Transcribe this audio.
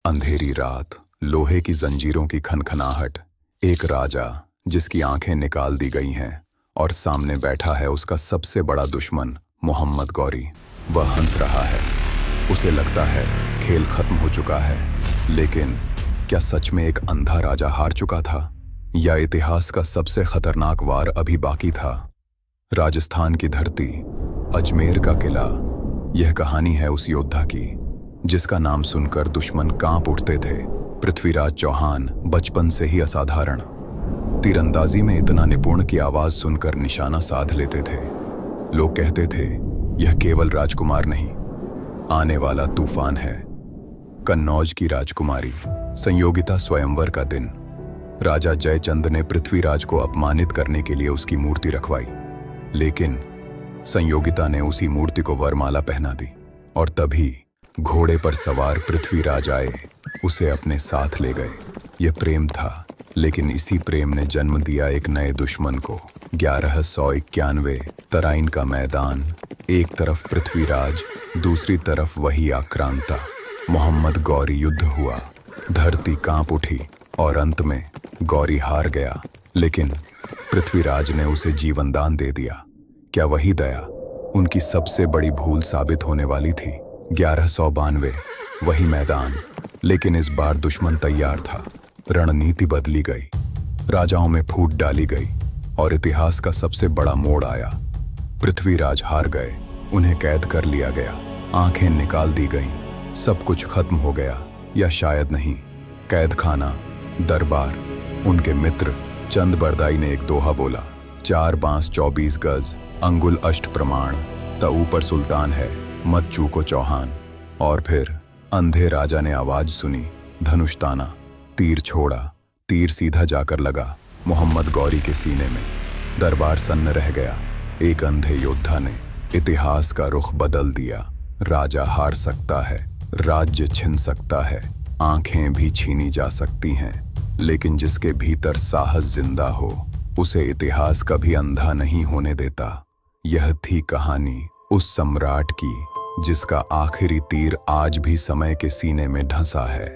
अंधेरी रात, लोहे की जंजीरों की खनखनाहट, एक राजा जिसकी आंखें निकाल दी गई हैं और सामने बैठा है उसका सबसे बड़ा दुश्मन मोहम्मद गौरी। वह हंस रहा है। उसे लगता है खेल खत्म हो चुका है, लेकिन क्या सच में एक अंधा राजा हार चुका था या इतिहास का सबसे खतरनाक वार अभी बाकी था? राजस्थान की धरती, अजमेर का किला, यह कहानी है उस योद्धा की जिसका नाम सुनकर दुश्मन कांप उठते थे। पृथ्वीराज चौहान बचपन से ही असाधारण, तीरंदाजी में इतना निपुण कि आवाज सुनकर निशाना साध लेते थे। लोग कहते थे यह केवल राजकुमार नहीं, आने वाला तूफान है। कन्नौज की राजकुमारी, संयोगिता स्वयंवर का दिन। राजा जयचंद ने पृथ्वीराज को अपमानित करने के लिए उसकी मूर्ति रखवाई, लेकिन संयोगिता ने उसी मूर्ति को वरमाला पहना दी और तभी घोड़े पर सवार पृथ्वीराज आए, उसे अपने साथ ले गए। यह प्रेम था, लेकिन इसी प्रेम ने जन्म दिया एक नए दुश्मन को। 1191 तराइन का मैदान, एक तरफ पृथ्वीराज, दूसरी तरफ वही आक्रांता मोहम्मद गौरी। युद्ध हुआ, धरती कांप उठी और अंत में गौरी हार गया, लेकिन पृथ्वीराज ने उसे जीवन दान दे दिया। क्या वही दया उनकी सबसे बड़ी भूल साबित होने वाली थी? 1192 वही मैदान, लेकिन इस बार दुश्मन तैयार था। रणनीति बदली गई, राजाओं में फूट डाली गई और इतिहास का सबसे बड़ा मोड़ आया। पृथ्वीराज हार गए, उन्हें कैद कर लिया गया, आंखें निकाल दी गईं, सब कुछ खत्म हो गया या शायद नहीं। कैद खाना, दरबार, उनके मित्र चंद बरदाई ने एक दोहा बोला, 4 बांस 24 गज, अंगुल अष्ट प्रमाण, त ऊपर सुल्तान है, मत चूको चौहान। और फिर अंधे राजा ने आवाज सुनी, धनुष ताना, तीर छोड़ा, तीर सीधा जाकर लगा मोहम्मद गौरी के सीने में। दरबार सन्न रह गया। एक अंधे योद्धा ने इतिहास का रुख बदल दिया। राजा हार सकता है, राज्य छिन सकता है, आंखें भी छीनी जा सकती हैं, लेकिन जिसके भीतर साहस जिंदा हो उसे इतिहास कभी अंधा नहीं होने देता। यह थी कहानी उस सम्राट की जिसका आखिरी तीर आज भी समय के सीने में ढंसा है।